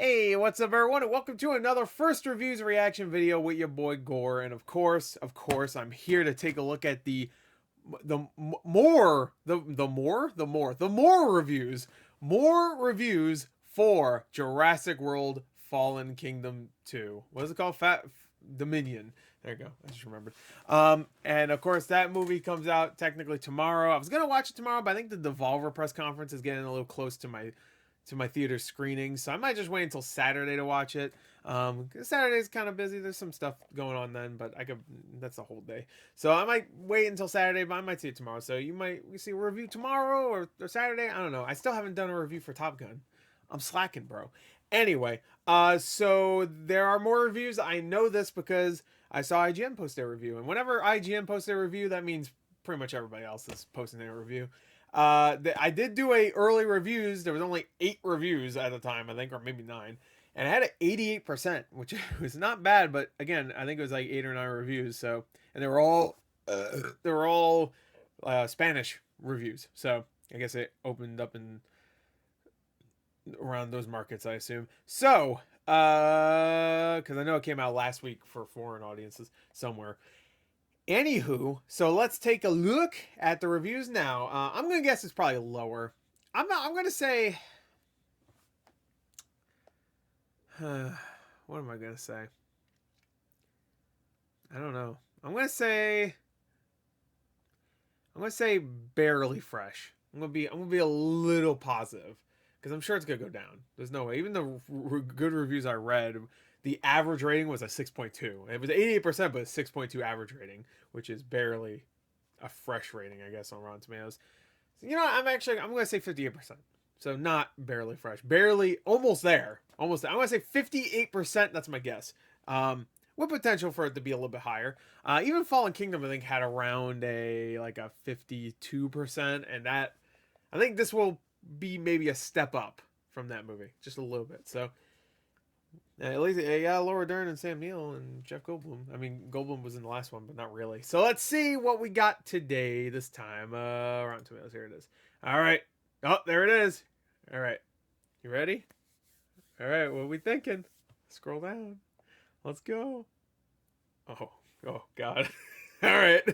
Hey, what's up everyone, and welcome to another first reviews reaction video with your boy Gore. And of course, I'm here to take a look at the more reviews, more reviews for Jurassic World Fallen Kingdom 2. What is it called? Dominion. There you go. I just remembered. And of course that movie comes out technically tomorrow. I was gonna watch it tomorrow, but I think the Devolver press conference is getting a little close to my theater screening, so I might just wait until Saturday to watch it. Saturday's kind of busy. There's some stuff going on then, but that's a whole day. So I might wait until Saturday, but I might see it tomorrow. So we see a review tomorrow or Saturday. I don't know. I still haven't done a review for Top Gun. I'm slacking, bro. Anyway, so there are more reviews. I know this because I saw IGN post their review, and whenever IGN posts their review, that means pretty much everybody else is posting their review. I did do a early reviews. There was only 8 reviews at the time, I think, or maybe 9, and I had an 88%, which was not bad. But again, I think it was like 8 or 9 reviews. So, and they were all Spanish reviews. So I guess it opened up in around those markets, I assume. So, because I know it came out last week for foreign audiences somewhere. Anywho, so let's take a look at the reviews now. I'm gonna guess it's probably lower. I'm gonna say. What am I gonna say? I don't know. I'm gonna say barely fresh. I'm gonna be a little positive because I'm sure it's gonna go down. There's no way. Even the good reviews I read, the average rating was a 6.2. It was 88%, but a 6.2 average rating, which is barely a fresh rating, I guess, on Rotten Tomatoes. So, you know, I'm going to say 58%. So not barely fresh. Barely, almost there. Almost there. I'm going to say 58%. That's my guess. With potential for it to be a little bit higher. Even Fallen Kingdom, I think, had around a 52%. And that, I think this will be maybe a step up from that movie. Just a little bit. So, at least Laura Dern and Sam Neill and Jeff Goldblum. I mean, Goldblum was in the last one, but not really. So let's see what we got today this time. Rotten Tomatoes, here it is. All right. Oh, there it is. All right. You ready? All right, what are we thinking? Scroll down. Let's go. Oh, God. All right.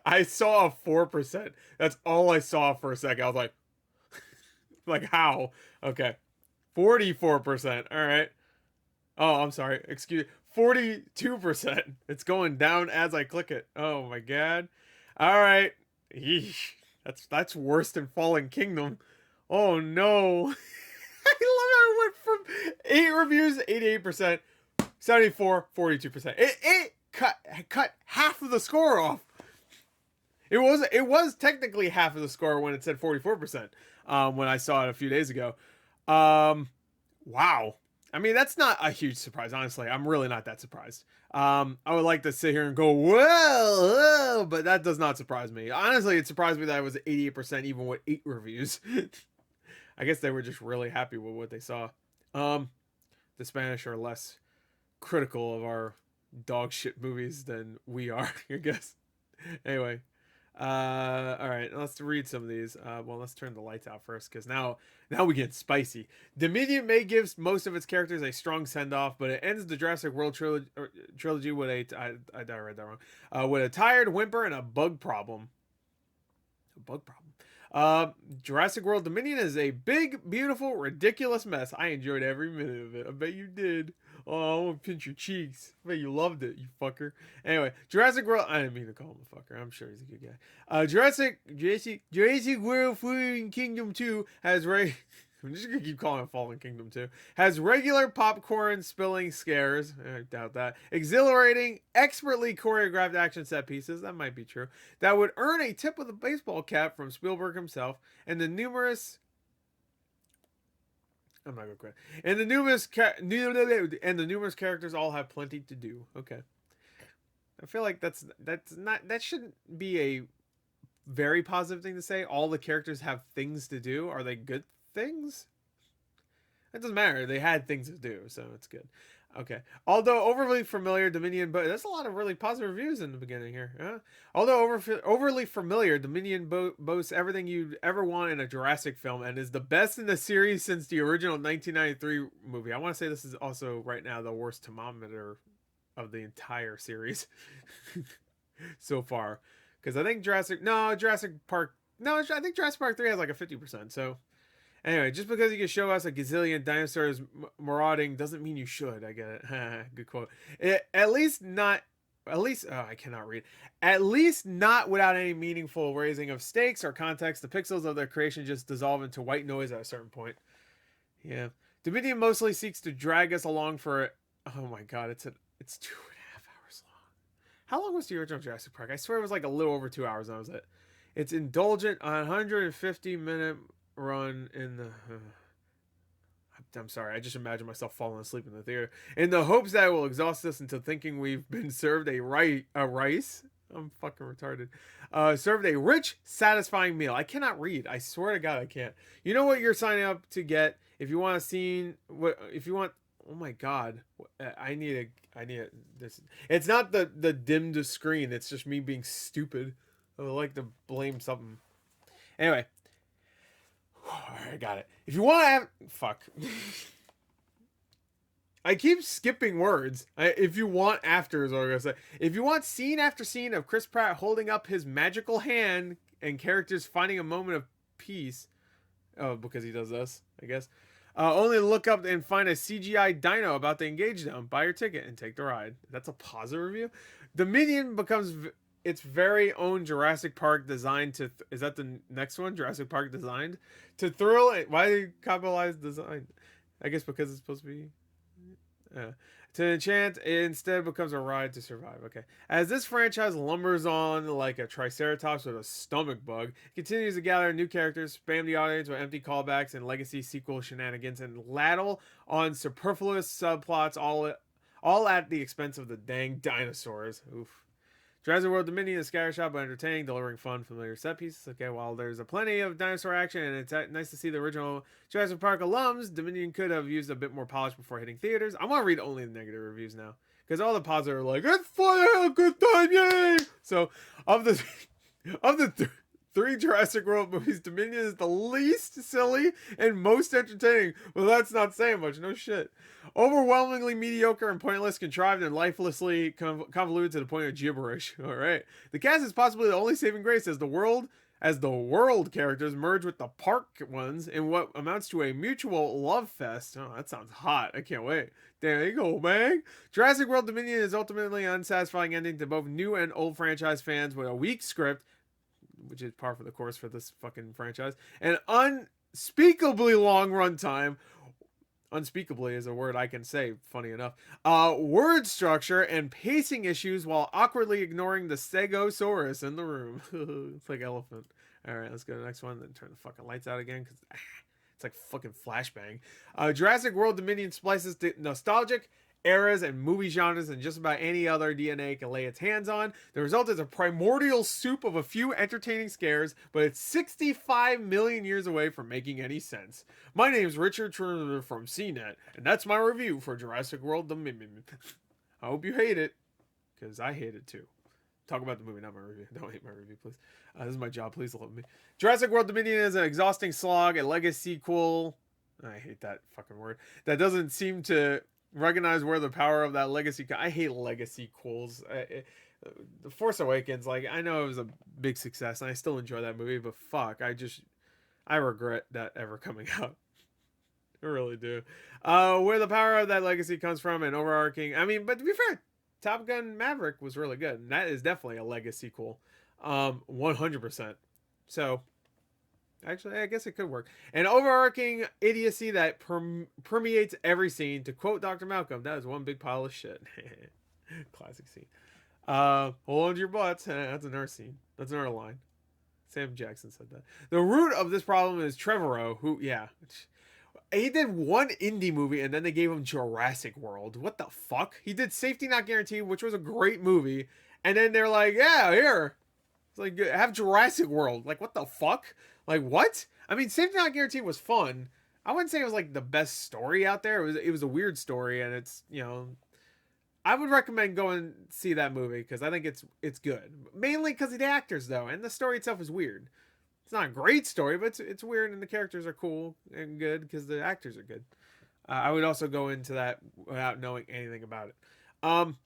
I saw a 4%. That's all I saw for a second. I was like, how? Okay. 44%. All right. Oh, I'm sorry. Excuse 42%. It's going down as I click it. Oh my god. All right. Yeesh. That's worse than Fallen Kingdom. Oh no. I love how it went from 8 reviews, 88%, 74, 42%. It cut half of the score off. It was technically half of the score when it said 44%. When I saw it a few days ago. Wow. I mean, that's not a huge surprise, honestly. I'm really not that surprised. I would like to sit here and go, well, but that does not surprise me. Honestly, it surprised me that it was 88% even with 8 reviews. I guess they were just really happy with what they saw. The Spanish are less critical of our dog shit movies than we are, I guess. Anyway. All right, let's read some of these. Well, let's turn the lights out first, because now we get spicy. Dominion may give most of its characters a strong send-off, but it ends the Jurassic World trilogy with I read that wrong. With a tired whimper and a bug problem. Jurassic World Dominion is a big, beautiful, ridiculous mess. I enjoyed every minute of it. I bet you did. Oh, I want to pinch your cheeks. I bet you loved it, you fucker. Anyway, Jurassic World. I didn't mean to call him a fucker. I'm sure he's a good guy. Jurassic World Fallen Kingdom 2 has I'm just gonna keep calling it Fallen Kingdom 2. Has regular popcorn spilling scares. I doubt that. Exhilarating, expertly choreographed action set pieces. That might be true. That would earn a tip with a baseball cap from Spielberg himself. And the numerous. I'm not gonna quit. And the numerous characters all have plenty to do. Okay. I feel like that shouldn't be a very positive thing to say. All the characters have things to do. Are they good things? It doesn't matter. They had things to do, so it's good. Okay. Although overly familiar, Dominion, but there's a lot of really positive reviews in the beginning here. Huh? Although overly familiar, Dominion boasts everything you'd ever want in a Jurassic film and is the best in the series since the original 1993 movie. I want to say this is also right now the worst thermometer of the entire series so far. Because I think Jurassic Park, no, I think Jurassic Park 3 has like a 50%. So anyway, just because you can show us a gazillion dinosaurs marauding doesn't mean you should. I get it. Good quote. At least not. At least, oh, I cannot read. At least not without any meaningful raising of stakes or context. The pixels of their creation just dissolve into white noise at a certain point. Yeah. Dominion mostly seeks to drag us along for. Oh my god, it's 2.5 hours long. How long was the original Jurassic Park? I swear it was like a little over 2 hours. And that was it. It's indulgent, 150-minute run in the. I'm sorry, I just imagine myself falling asleep in the theater in the hopes that it will exhaust us into thinking we've been served a rice. I'm fucking retarded. Served a rich, satisfying meal. I cannot read. I swear to God, I can't. You know what you're signing up to get if you want a scene. If you want? Oh my God, I need this. It's not the dimmed screen. It's just me being stupid. I would like to blame something. Anyway. Alright, got it. If you want to have... Fuck. I keep skipping words. If you want after is what I'm going to say. If you want scene after scene of Chris Pratt holding up his magical hand and characters finding a moment of peace... Oh, because he does this, I guess. Only look up and find a CGI dino about to engage them. Buy your ticket and take the ride. That's a positive review. Dominion becomes... its very own Jurassic Park designed to... is that the next one? Jurassic Park designed? To thrill... Why did you capitalize design? I guess because it's supposed to be... to enchant, it instead becomes a ride to survive. Okay. As this franchise lumbers on like a triceratops with a stomach bug, it continues to gather new characters, spam the audience with empty callbacks and legacy sequel shenanigans, and ladle on superfluous subplots all at the expense of the dang dinosaurs. Oof. Jurassic World Dominion is scattershot but entertaining, delivering fun, familiar set pieces. Okay, while there's a plenty of dinosaur action and it's nice to see the original Jurassic Park alums, Dominion could have used a bit more polish before hitting theaters. I want to read only the negative reviews now, because all the positive are like, it's fun, good time, yay! So, of the three Jurassic World movies, Dominion is the least silly and most entertaining. Well, that's not saying much, no shit. Overwhelmingly mediocre and pointless, contrived and lifelessly convoluted to the point of gibberish. All right. The cast is possibly the only saving grace as the world characters merge with the park ones in what amounts to a mutual love fest. Oh, that sounds hot. I can't wait. There you go, man. Jurassic World Dominion is ultimately an unsatisfying ending to both new and old franchise fans with a weak script, which is par for the course for this fucking franchise, and unspeakably long runtime. Unspeakably is a word I can say, funny enough. Word structure and pacing issues while awkwardly ignoring the Stegosaurus in the room. It's like elephant. Alright, let's go to the next one. Then turn the fucking lights out again, because it's like fucking flashbang. Jurassic World Dominion splices the nostalgic eras and movie genres and just about any other DNA can lay its hands on. The result is a primordial soup of a few entertaining scares, but it's 65 million years away from making any sense. My name's Richard Turner from CNET, and that's my review for Jurassic World Dominion. I hope you hate it, because I hate it too. Talk about the movie, not my review. Don't hate my review, please. This is my job. Please love me. Jurassic World Dominion is an exhausting slog, a legacy sequel. I hate that fucking word. That doesn't seem to recognize where the power of that legacy. I hate legacy sequels. The Force Awakens, like, I know it was a big success, and I still enjoy that movie, but fuck, I regret that ever coming out. I really do. Where the power of that legacy comes from and overarching. I mean, but to be fair, Top Gun Maverick was really good, and that is definitely a legacy sequel. 100%. So, actually, I guess it could work. An overarching idiocy that permeates every scene. To quote Dr. Malcolm, that is one big pile of shit. Classic scene. Hold on to your butts. That's another scene. That's another line. Sam Jackson said that. The root of this problem is Trevorrow, who, yeah. He did one indie movie and then they gave him Jurassic World. What the fuck? He did Safety Not Guaranteed, which was a great movie. And then they're like, yeah, here. It's like, have Jurassic World. Like, what the fuck? Like, what? I mean, Safety Not Guaranteed was fun. I wouldn't say it was like the best story out there. It was a weird story, and it's, I would recommend going and see that movie because I think it's good. Mainly because of the actors though, and the story itself is weird. It's not a great story, but it's weird, and the characters are cool and good because the actors are good. I would also go into that without knowing anything about it. Um,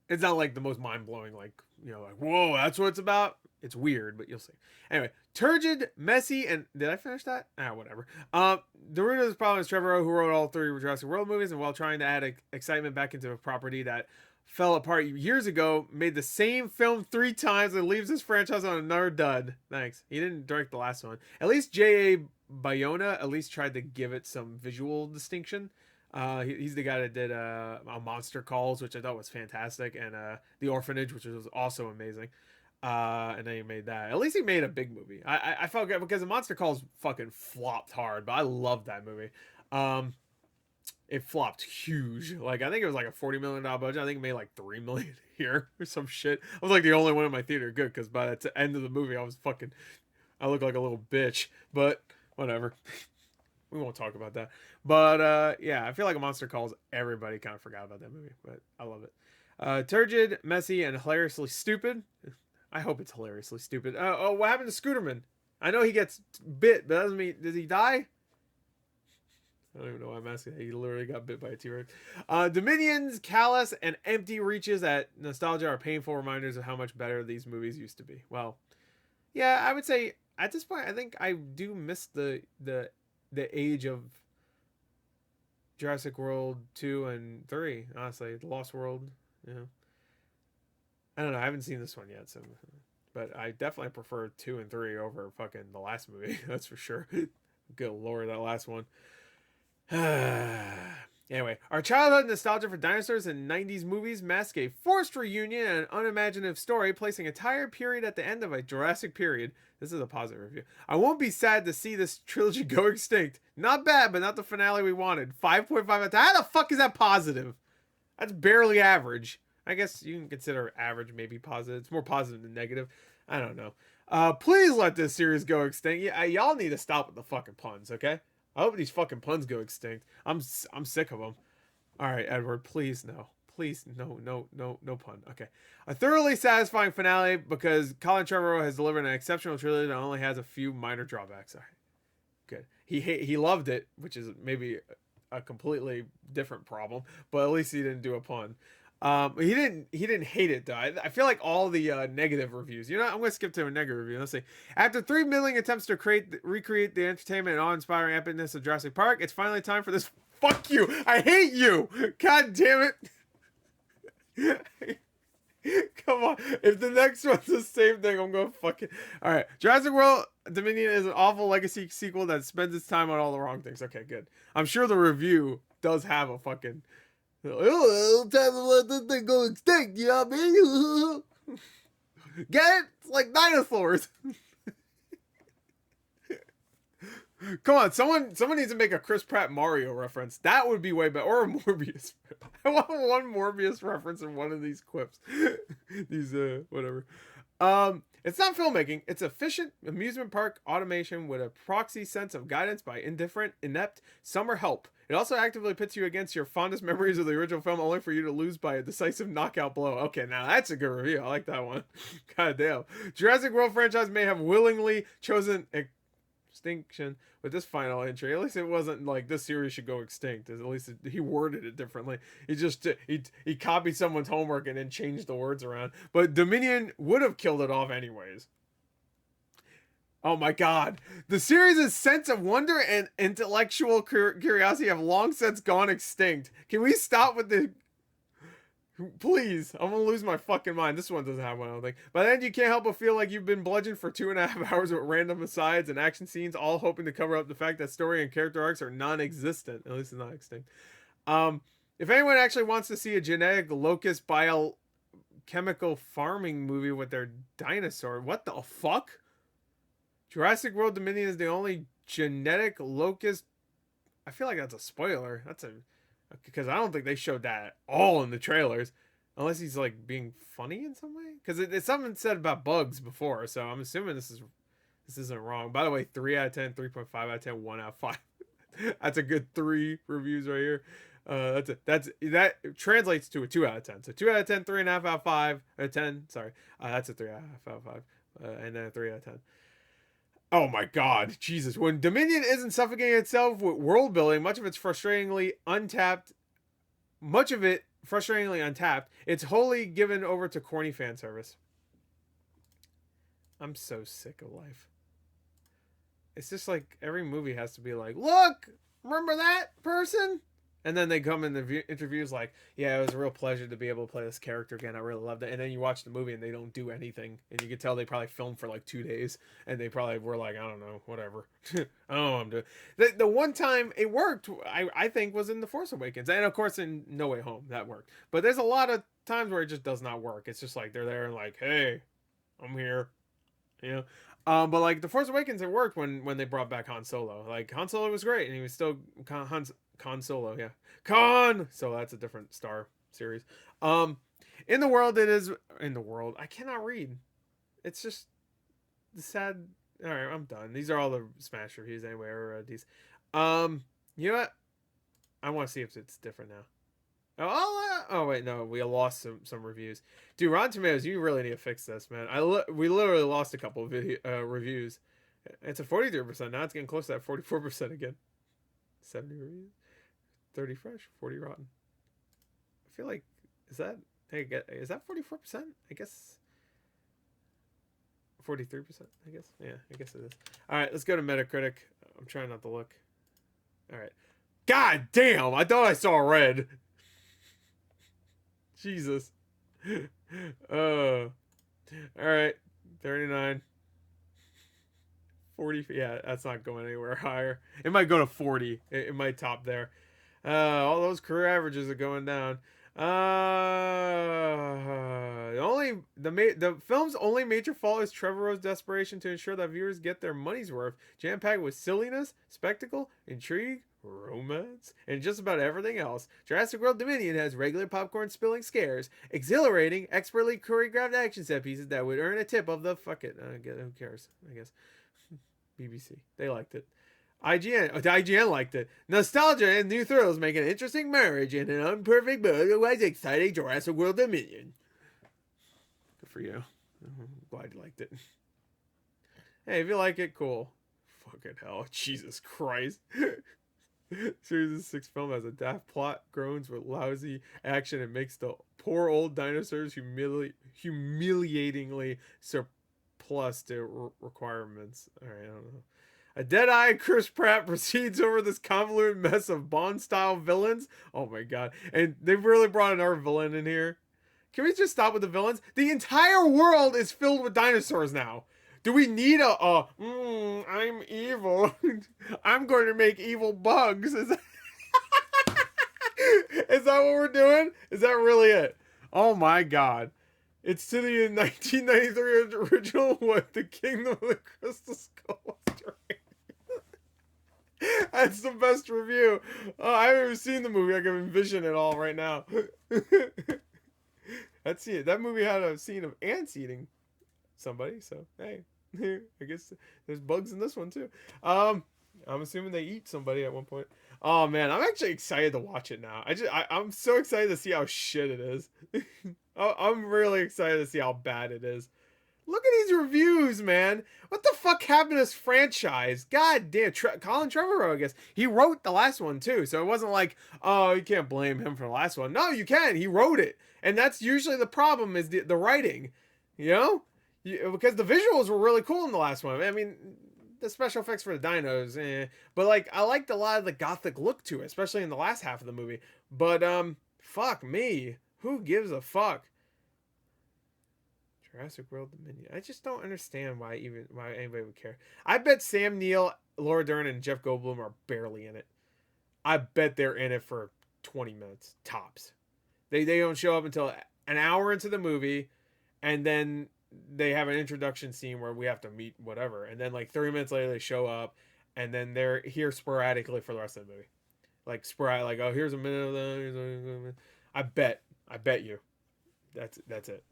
it's not like the most mind blowing, like, like, whoa, that's what it's about. It's weird, but you'll see. Anyway, turgid, messy, and did I finish that? Whatever. The root of this problem is Trevorrow, who wrote all three Jurassic World movies, and while trying to add excitement back into a property that fell apart years ago, made the same film 3 times and leaves this franchise on another dud. Thanks. He didn't direct the last one. At least J.A. Bayona at least tried to give it some visual distinction. He's the guy that did Monster Calls, which I thought was fantastic, and The Orphanage, which was also amazing. And then he made that. At least he made a big movie. I felt good because the Monster Calls fucking flopped hard, but I loved that movie. It flopped huge. Like, I think it was like a $40 million budget. I think it made like $3 million here or some shit. I was like the only one in my theater good because by the end of the movie, I looked like a little bitch. But whatever. We won't talk about that. But yeah, I feel like a Monster Calls, everybody kind of forgot about that movie, but I love it. Turgid, messy, and hilariously stupid. I hope it's hilariously stupid. What happened to Scooterman? I know he gets bit, but that doesn't mean, did he die? I don't even know why I'm asking. He literally got bit by a T-Rex. Dominion's callous and empty reaches at nostalgia are painful reminders of how much better these movies used to be. Well, yeah, I would say at this point, I think I do miss the age of Jurassic World 2 and 3, honestly. The Lost World, I don't know. I haven't seen this one yet, but I definitely prefer 2 and 3 over fucking the last movie. That's for sure. Good lord, that last one. Anyway, our childhood nostalgia for dinosaurs and 90s movies mask a forced reunion and an unimaginative story, placing a entire period at the end of a Jurassic period. This is a positive review. I won't be sad to see this trilogy go extinct. Not bad, but not the finale we wanted. 5.5 out of 10. How the fuck is that positive? That's barely average. I guess you can consider average maybe positive. It's more positive than negative. I don't know. Please let this series go extinct. Y'all need to stop with the fucking puns, okay? I hope these fucking puns go extinct. I'm sick of them. All right, Edward, please no. Please, no pun. Okay. A thoroughly satisfying finale because Colin Trevorrow has delivered an exceptional trilogy that only has a few minor drawbacks. All right. Good. He loved it, which is maybe a completely different problem, but at least he didn't do a pun. He didn't hate it though. I feel like all the negative reviews. I'm gonna skip to a negative review. Let's see. After 3 million attempts to recreate the entertainment and awe-inspiring epicness of Jurassic Park, it's finally time for this. Fuck you! I hate you! God damn it! Come on. If the next one's the same thing, I'm gonna fucking. Alright. Jurassic World Dominion is an awful legacy sequel that spends its time on all the wrong things. Okay, good. I'm sure the review does have a fucking. Oh, time to let this thing go extinct, you know what I mean? Get it? It's like dinosaurs. Come on, someone needs to make a Chris Pratt Mario reference. That would be way better. Or a Morbius. I want one Morbius reference in one of these clips. These whatever. It's not filmmaking. It's efficient amusement park automation with a proxy sense of guidance by indifferent, inept summer help. It also actively pits you against your fondest memories of the original film, only for you to lose by a decisive knockout blow. Okay, now that's a good review. I like that one. God damn. Jurassic World franchise may have willingly chosen extinction with this final entry. At least it wasn't like this series should go extinct. At least he worded it differently. He copied someone's homework and then changed the words around. But Dominion would have killed it off anyways. Oh my god. The series' sense of wonder and intellectual curiosity have long since gone extinct. Can we stop with the... Please, I'm gonna lose my fucking mind. This one doesn't have one, I don't think. By then, you can't help but feel like you've been bludgeoned for 2.5 hours with random asides and action scenes, all hoping to cover up the fact that story and character arcs are non-existent. At least it's not extinct. If anyone actually wants to see a genetic locust biochemical farming movie with their dinosaur, what the fuck? Jurassic World Dominion is the only genetic locust. I feel like that's a spoiler. Because I don't think they showed that at all in the trailers. Unless he's like being funny in some way. Because it's something said about bugs before. So I'm assuming this is This isn't wrong. By the way, 3 out of 10, 3.5 out of 10, 1 out of 5. That's a good 3 reviews right here. That translates to a 2 out of 10. So 2 out of 10, 3.5 out of 5, or 10. Sorry, that's a 3 out of 5, and then a 3 out of 10. Oh my God, Jesus! When Dominion isn't suffocating itself with world building, much of it frustratingly untapped. It's wholly given over to corny fan service. I'm so sick of life. It's just like every movie has to be like, look, remember that person? And then they come in the interviews like, yeah, it was a real pleasure to be able to play this character again. I really loved it. And then you watch the movie and they don't do anything. And you can tell they probably filmed for like 2 days. And they probably were like, I don't know, whatever. I don't know what I'm doing. The one time it worked, I think, was in The Force Awakens. And of course in No Way Home, that worked. But there's a lot of times where it just does not work. It's just like they're there and like, hey, I'm here. You know? But like The Force Awakens, it worked when they brought back Han Solo. Like Han Solo was great, and he was still Con Solo, yeah, So that's a different Star series. In the world, I cannot read. It's just the sad. All right, I'm done. These are all the Smash reviews anyway, or these. You know what? I want to see if it's different now. Oh wait, no, we lost some reviews. Dude, Rotten Tomatoes, you really need to fix this, man. We literally lost a couple of reviews. It's a 43%. Now it's getting close to that 44% again. 70 reviews, 30 fresh, 40 rotten. I feel like is that 44%? I guess 43%. I guess yeah, I guess it is. All right, let's go to Metacritic. I'm trying not to look. All right. God damn! I thought I saw red. Jesus. All right. 39. 40. Yeah, that's not going anywhere higher. It might go to 40. It might top there. All those career averages are going down. The film's only major fault is Trevorrow's desperation to ensure that viewers get their money's worth, jam-packed with silliness, spectacle, intrigue, romance, and just about everything else. Jurassic World Dominion has regular popcorn spilling scares, exhilarating, expertly choreographed action set pieces that would earn a tip of the fuck it. Who cares? I guess. BBC. They liked it. IGN liked it. Nostalgia and new thrills make an interesting marriage in an unperfect but otherwise exciting Jurassic World Dominion. Good for you. I'm glad you liked it. Hey, if you like it, cool. Fucking hell. Jesus Christ. Series 6 film has a daft plot, groans with lousy action, and makes the poor old dinosaurs humiliatingly surplus to requirements. Alright, I don't know. A dead-eyed Chris Pratt proceeds over this convoluted mess of Bond-style villains. Oh my god. And they've really brought another villain in here. Can we just stop with the villains? The entire world is filled with dinosaurs now. Do we need I'm evil. I'm going to make evil bugs. Is that what we're doing? Is that really it? Oh my god. It's to the 1993 original what the Kingdom of the Crystal Skull was doing. That's the best review. Oh, I haven't even seen the movie. I can envision it all right now. Let's see it. That movie had a scene of ants eating somebody. So hey, I guess there's bugs in this one too. I'm assuming they eat somebody at one point. Oh man, I'm actually excited to watch it now. I'm so excited to see how shit it is. I'm really excited to see how bad it is. Look at these reviews, man. What the fuck happened to this franchise? God damn. Colin Trevorrow, I guess. He wrote the last one, too. So it wasn't like, oh, you can't blame him for the last one. No, you can. He wrote it. And that's usually the problem is the writing. You know? Because the visuals were really cool in the last one. I mean, the special effects for the dinos, But, like, I liked a lot of the gothic look to it, especially in the last half of the movie. But, fuck me. Who gives a fuck? Jurassic World Dominion. I just don't understand why anybody would care. I bet Sam Neill, Laura Dern, and Jeff Goldblum are barely in it. I bet they're in it for 20 minutes tops. They don't show up until an hour into the movie, and then they have an introduction scene where we have to meet whatever, and then like 30 minutes later they show up, and then they're here sporadically for the rest of the movie. Like sporadic, like, oh, here's a minute of them. I bet you. That's it.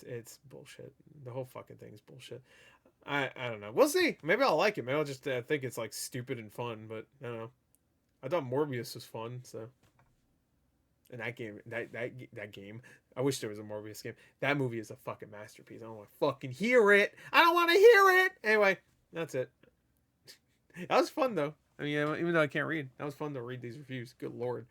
It's bullshit. The whole fucking thing is bullshit. I don't know. We'll see. Maybe I'll like it. Maybe I'll just think it's like stupid and fun. But I don't know. I thought Morbius was fun. So, and that game, that game. I wish there was a Morbius game. That movie is a fucking masterpiece. I don't want to fucking hear it. I don't want to hear it. Anyway, that's it. That was fun though. I mean, even though I can't read, that was fun to read these reviews. Good lord.